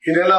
ఈ నెల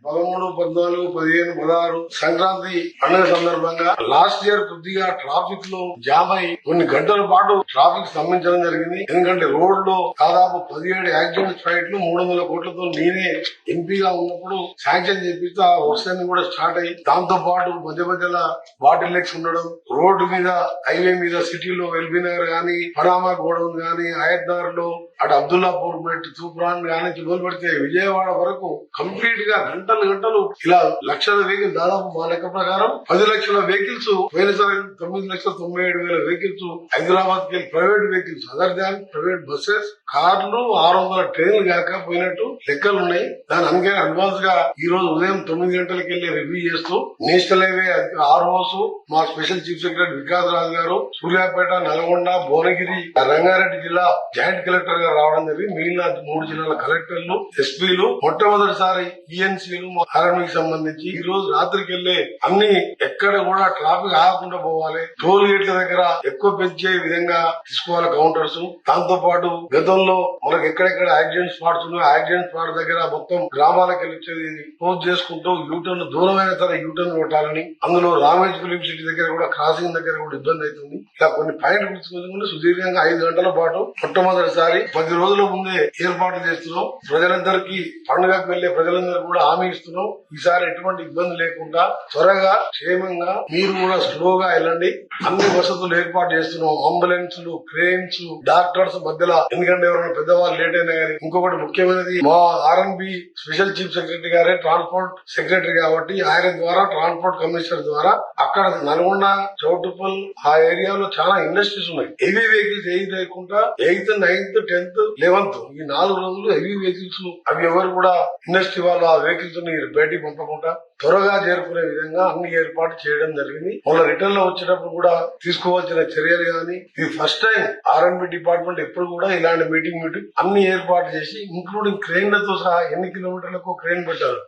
13, 14, 15, 16 సంక్రాంతి పండుగ సందర్భంగా లాస్ట్ ఇయర్ కొద్దిగా ట్రాఫిక్ లో జామ్ అయి కొన్ని గంటల పాటు ట్రాఫిక్ స్తంభించడం జరిగింది. ఎందుకంటే రోడ్ లో దాదాపు 17 యాక్సిడెంట్ ఫైట్లు 300 కోట్లతో నేనే ఎంపీగా ఉన్నప్పుడు శాంక్షన్ చేపిస్తే ఆ వర్క్స్ అన్ని కూడా స్టార్ట్ అయ్యి దాంతో పాటు మధ్య మధ్యలో బాటిల్ లెక్స్ ఉండడం, రోడ్డు మీద హైవే మీద సిటీలో ఎల్బీ నగర్ గానీ, పనామా గోడౌన్ గానీ, ఆయత్నగర్ లో అటు అబ్దుల్లాపూర్ మెట్ తూప్రాన్ గానీ మొదలు పెడితే విజయవాడ వరకు కంప్లీట్ గా గంటలు ఇలా లక్షల వెహికల్, దాదాపు మా లెక్క ప్రకారం 10 లక్షల వెహికల్స్ పోయినసారి 9,97,000 వెహికల్స్ హైదరాబాద్ కి private vehicles other than private buses, కార్లు, 600 ట్రైన్లు కాకపోయినట్టు లెక్కలు ఉన్నాయి. దాని అందుకని అడ్వాన్స్ గా ఈ రోజు ఉదయం 9 గంటలకు వెళ్లి రివ్యూ చేస్తూ నేషనల్ హైవే ఆర్ఓస్, మా special chief secretary Vikas Raj గారు, సూర్యాపేట, నల్గొండ, భువనగిరి, రంగారెడ్డి జిల్లా జాయింట్ కలెక్టర్ గా రావడం జరిగింది. మిగిలిన 3 జిల్లాల కలెక్టర్లు, ఎస్పీలు, మొట్టమొదటిసారి ఈఎన్సీలు ఆర్మీకి సంబంధించి ఈ రోజు రాత్రికి వెళ్లే అన్ని ఎక్కడ కూడా ట్రాఫిక్ ఆగకుండా పోవాలి, టోల్ గేట్ల దగ్గర ఎక్కువ పెంచే విధంగా తీసుకోవాలి కౌంటర్స్. దాంతో పాటు గతంలో మనకు ఎక్కడెక్కడ యాక్సిడెంట్ స్పాట్స్ ఉన్నాయో యాక్సిడెంట్ స్పాట్ దగ్గర మొత్తం గ్రామాలకు వెళ్ళి క్లోజ్ చేసుకుంటూ యూటర్న్ దూరమైన సరే యూటర్న్ కొట్టాలని, అందులో రామేజ్ ఫిలిం సిటీ దగ్గర కూడా క్రాసింగ్ దగ్గర కూడా ఇబ్బంది అవుతుంది. ఇలా కొన్ని పాయింట్ గుర్తుకుంటే సుదీర్ఘంగా 5 గంటల పాటు మొట్టమొదటిసారి 10 రోజుల ముందే ఏర్పాట్లు చేస్తున్నాం. ప్రజలందరికీ పండుగకు వెళ్లే ప్రజలందరూ కూడా హామీ ఇస్తున్నాం. ఈసారి ఎటువంటి ఇబ్బంది లేకుండా త్వరగా క్షేమంగా మీరు కూడా స్లోగా వెళ్ళండి. అన్ని వసతులు ఏర్పాటు చేస్తున్నాం. అంబులెన్స్లు, క్రేన్స్, డాక్టర్స్ మధ్యలో, ఎందుకంటే ఎవరైనా పెద్దవాళ్ళు లేట్ అయినా కానీ. ఇంకొకటి ముఖ్యమైనది, మా ఆర్ఎన్బి స్పెషల్ చీఫ్ సెక్రటరీ గారే ట్రాన్స్పోర్ట్ సెక్రటరీ కాబట్టి ఆయన ద్వారా ట్రాన్స్పోర్ట్ కమిషనర్ ద్వారా అక్కడ నల్గొండ, చౌటుప్పల్ ఆ ఏరియాలో చాలా ఇండస్ట్రీస్ ఉన్నాయి. హెవీ వెహికల్స్ ఏది లేకుండా 8th, 9th, 10th, 11th ఈ 4 రోజులు హెవీ వెహికల్స్ అవి ఎవరు కూడా ఇండస్ట్రీ వాళ్ళు ఆ వెహికల్స్ ని బయటికి పంపకుండా త్వరగా చేరుకునే విధంగా అన్ని ఏర్పాటు చేయడం జరిగింది. వాళ్ళ రిటర్న్ లో వచ్చేటప్పుడు కూడా తీసుకోవాల్సిన చర్యలు గానీ, ఇది ఫస్ట్ టైం ఆర్ఎన్బి డిపార్ట్మెంట్ ఎప్పుడు కూడా ఇలాంటి మీటింగ్ అన్ని ఏర్పాటు చేసి ఇంక్లూడింగ్ క్రెయిన్లతో సహా ఎన్ని కిలోమీటర్లకు క్రెయిన్ పెట్టారు.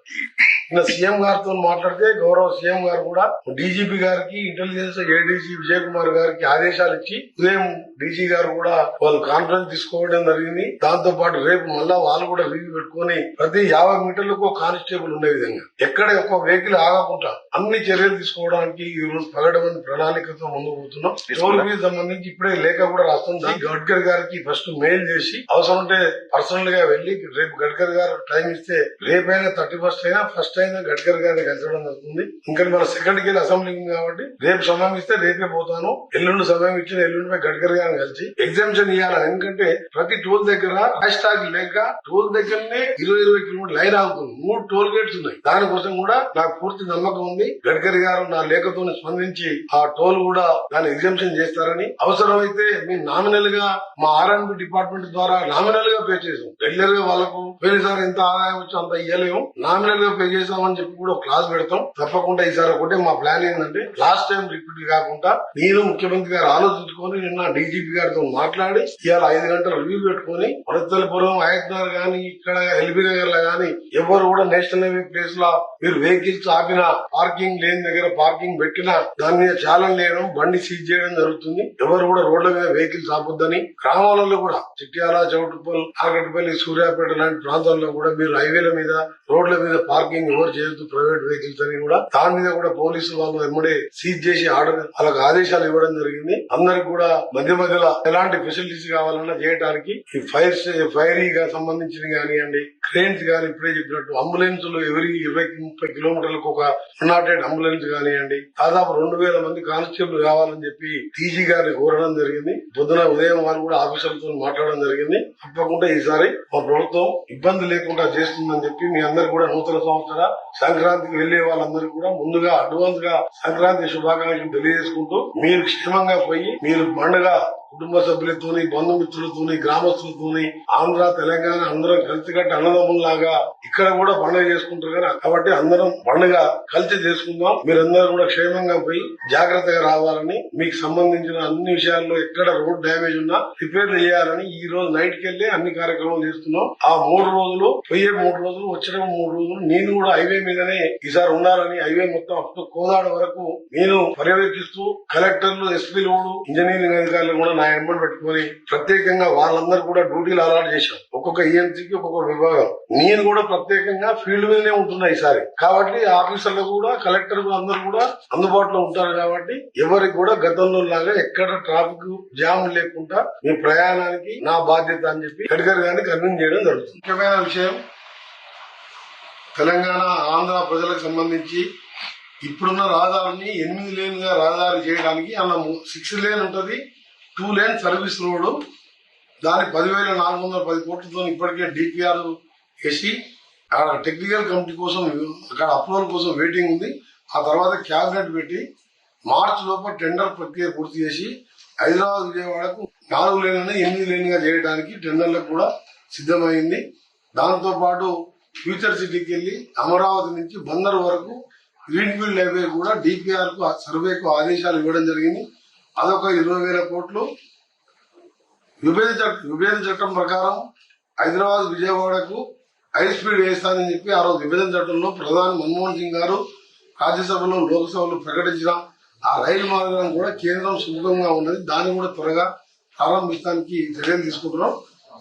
నిన్న సీఎం గారితో మాట్లాడితే గౌరవ సీఎం గారు కూడా డీజీపీ గారికి, ఇంటెలిజెన్స్ ఏడీజీ విజయ్ కుమార్ గారికి ఆదేశాలు ఇచ్చి ఉదయం డీజీ గారు కూడా వాళ్ళు కాన్ఫరెన్స్ తీసుకోవడం జరిగింది. దాంతో పాటు రేపు మళ్ళా వాళ్ళు కూడా రివ్యూ పెట్టుకుని ప్రతి 50 మీటర్లకు కానిస్టేబుల్ ఉండే విధంగా ఎక్కడ ఒక వెహికల్ ఆగకుండా అన్ని చర్యలు తీసుకోవడానికి ఈ రోజు పగడమని ప్రణాళికతో ముందుకు పోతున్నాం. టోల్ ఫీజు సంబంధించి ఇప్పుడే లేఖ కూడా రాస్తుంది. గడ్కరీ గారికి ఫస్ట్ మెయిల్ చేసి అవసరం ఉంటే పర్సనల్ గా వెళ్లి రేపు గడ్కరీ గారు టైం ఇస్తే రేపైనా 31st అయినా ఫస్ట్ అయినా గడ్కరీ గారిని కలిసడం జరుగుతుంది. ఇంకా మన సెకండ్కి వెళ్ళి అసెంబ్లీ కాబట్టి రేపు సమయం ఇస్తే రేపే పోతాను. ఎల్లుండి సమయం ఇచ్చిన ఎల్లుండి గడ్కరీ గారిని కలిసి ఎగ్జామ్షన్ ఇవ్వాలని. ఎందుకంటే ప్రతి టోల్ దగ్గర హ్యాష్టాగ్ లేక టోల్ దగ్గరనే 20-20 కిలోమీటర్ లైన్ ఆగుతుంది. 3 టోల్ గేట్స్ ఉన్నాయి. దానికోసం కూడా నాకు పూర్తి నమ్మకం ఉంది. గడ్కరీ గారు నా లేఖతో స్పందించి ఆ టోల్ కూడా దాన్ని ఎగ్జామ్షన్ చేస్తారని, అవసరమైతే మేము నామినల్ గా మా ఆర్ఎన్బి డిపార్ట్మెంట్ ద్వారా నామినల్ గా పే చేసాం. రెగ్యులర్ గా వాళ్ళకు పోయినసారి ఎంత ఆదాయం వచ్చి అంత ఇయ్యలేము, నామినల్ గా పే చేసామని చెప్పి కూడా క్లాస్ పెడతాం. తప్పకుండా ఈసారి ఒకటే మా ప్లాన్ ఏంటంటే లాస్ట్ టైం రిపీట్ కాకుండా నేను ముఖ్యమంత్రి గారు ఆలోచించుకొని నిన్న డీజీపీ గారితో మాట్లాడి ఇవాళ 5 గంటలు రివ్యూ పెట్టుకుని వనస్థలిపురం, ఆయత్నగర్ గానీ, ఇక్కడ ఎల్బీ నగర్ లో గానీ ఎవరు కూడా నేషనల్ హైవే ప్లేస్ లో మీరు వెహికల్స్ ఆపినా, పార్కింగ్ లేని దగ్గర పార్కింగ్ పెట్టినా దాని మీద చాలన్ చేయడం, బండి సీజ్ చేయడం జరుగుతుంది. ఎవరు కూడా రోడ్ల మీద వెహికల్స్ ఆపొద్దని. గ్రామాలలో కూడా చిట్యాల, చౌటుప్పల్, ఆగటిపల్లి, సూర్యాపేట లాంటి ప్రాంతాల్లో కూడా మీరు హైవేల మీద, రోడ్ల మీద పార్కింగ్ ఎవరు చేయొద్దు ప్రైవేట్ వెహికల్స్ అని కూడా దాని మీద కూడా పోలీసులు వాళ్ళు వెంబడే సీజ్ చేసి ఆర్డర్ వాళ్ళకి ఆదేశాలు ఇవ్వడం జరిగింది. అందరికి కూడా మధ్య మధ్యలో ఎలాంటి ఫెసిలిటీస్ కావాలన్నా చేయడానికి ఈ ఫైరీగా సంబంధించిన కానివ్వండి, క్రేన్స్ గానీ, ఇప్పుడే చెప్పినట్టు అంబులెన్సులు ఎవరి 20-30 కిలోమీటర్లకు ఒక 108 అంబులెన్స్ కానివ్వండి, దాదాపు 2000 మంది కానిస్టేబుల్ కావాలని చెప్పి టీజీ గారిని కోరడం జరిగింది. పొద్దున ఉదయం వారు కూడా ఆఫీసర్లతో మాట్లాడడం జరిగింది. తప్పకుండా ఈసారి మా ప్రభుత్వం ఇబ్బంది లేకుండా చేస్తుందని చెప్పి మీ అందరు కూడా నూతన సంవత్సర సంక్రాంతికి వెళ్లే వాళ్ళందరికీ కూడా ముందుగా అడ్వాన్స్ గా సంక్రాంతి శుభాకాంక్షలు తెలియజేసుకుంటూ మీరు క్షేమంగా పోయి మీరు పండుగ కుటుంబ సభ్యులతోని, బంధుమిత్రులతోని, గ్రామస్తులతోని, ఆంధ్ర, తెలంగాణ అందరం కలిసికట్టి అన్నదమ్ముల్లాగా ఇక్కడ కూడా పండుగ చేసుకుంటారు కదా. కాబట్టి అందరం పండుగ కలిసి చేసుకుందాం. మీరందరూ కూడా క్షేమంగా పోయి జాగ్రత్తగా రావాలని, మీకు సంబంధించిన అన్ని విషయాల్లో ఎక్కడ రోడ్ డ్యామేజ్ ఉన్నా రిపేర్ చేయాలని ఈ రోజు నైట్ కి వెళ్లి అన్ని కార్యక్రమాలు చేస్తున్నాం. ఆ 3 రోజులు పోయే 3 రోజులు వచ్చడం 3 రోజులు నేను కూడా హైవే మీదనే ఈసారి ఉండాలని, హైవే మొత్తం అప్ టు కోదాడ వరకు నేను పర్యవేక్షిస్తూ కలెక్టర్లు, ఎస్పీలు, ఇంజనీరింగ్ అధికారులు కూడా నా ఎంబడి పెట్టుకుని ప్రత్యేకంగా వాళ్ళందరూ కూడా డ్యూటీలు అలాట్ చేశాం. ఒక్కొక్క ఈఎన్సీకి ఒక్కొక్క విభాగం. నేను కూడా ప్రత్యేకంగా ఫీల్డ్ మీదనే ఉంటున్నా ఈసారి. కాబట్టి ఆఫీసర్లు కూడా కలెక్టర్ అందరూ కూడా అందుబాటులో ఉంటారు. కాబట్టి ఎవరికి కూడా గతంలో లాగా ఎక్కడ ట్రాఫిక్ జామ్ లేకుండా మీ ప్రయాణానికి నా బాధ్యత అని చెప్పి గడ్కరీ గారిని కన్విన్స్ చేయడం జరుగుతుంది. ముఖ్యమైన విషయం, తెలంగాణ ఆంధ్ర ప్రజలకు సంబంధించి ఇప్పుడున్న రహదారిని 8 లేన్గా రహదారి చేయడానికి అలా 6 లేన్ ఉంటుంది, 2 లేన్ సర్వీస్ రోడ్డు. దాని 10,410 కోట్లతో ఇప్పటికే డిపిఆర్ వేసి అక్కడ టెక్నికల్ కమిటీ కోసం అక్కడ అప్రూవల్ కోసం వెయిటింగ్ ఉంది. ఆ తర్వాత క్యాబినెట్ పెట్టి మార్చి లోపల టెండర్ ప్రక్రియ పూర్తి చేసి హైదరాబాద్ విజయవాడకు 4 లేన్లను 8 లేన్గా చేయడానికి టెండర్లకు కూడా సిద్ధమైంది. దాంతో పాటు ఫ్యూచర్ సిటీకి వెళ్లి అమరావతి నుంచి బందర్ వరకు గ్రీన్ఫీల్డ్ హైవే కూడా డిపిఆర్ కు సర్వేకు ఆదేశాలు ఇవ్వడం జరిగింది. అదొక 20,000 కోట్లు. విభజన చట్టం ప్రకారం హైదరాబాద్ విజయవాడకు హై స్పీడ్ వేస్తానని చెప్పి ఆ రోజు విభజన చట్టంలో ప్రధాని మన్మోహన్ సింగ్ గారు రాజ్యసభలో లోక్సభలో ప్రకటించిన ఆ రైలు మార్గం కూడా కేంద్రం సుముఖంగా ఉన్నది. దాన్ని కూడా త్వరగా ప్రారంభించడానికి చర్యలు తీసుకుంటున్నాం.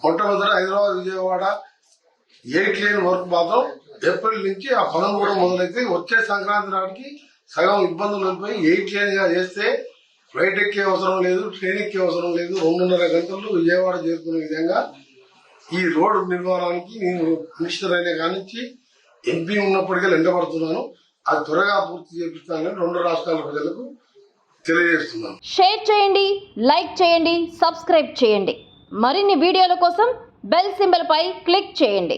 మొట్టమొదటి హైదరాబాద్ విజయవాడ 8 లేన్ వర్క్ మాత్రం ఏప్రిల్ నుంచి ఆ పనులు కూడా మొదలైతే వచ్చే సంక్రాంతి నాటికి సగం ఇబ్బందులు వెళ్ళిపోయి 8 లేన్ గా చేస్తే ఫ్లైట్ ఎక్కే అవసరం లేదు, ట్రైన్ ఎక్కే అవసరం లేదు. 2.5 గంటల్లో విజయవాడ చేరుకునే విధంగా ఈ రోడ్డు నిర్మాణానికి నేను మినిస్టర్ అయిన కానించి ఎంపీ ఉన్నప్పటికీ ఎండబడుతున్నాను. అది త్వరగా పూర్తి చేపిస్తానని 2 రాష్ట్రాల ప్రజలకు తెలియజేస్తున్నాను. షేర్ చేయండి, లైక్ చేయండి, సబ్స్క్రైబ్ చేయండి. మరిన్ని వీడియోల కోసం బెల్ సింబల్ పై క్లిక్ చేయండి.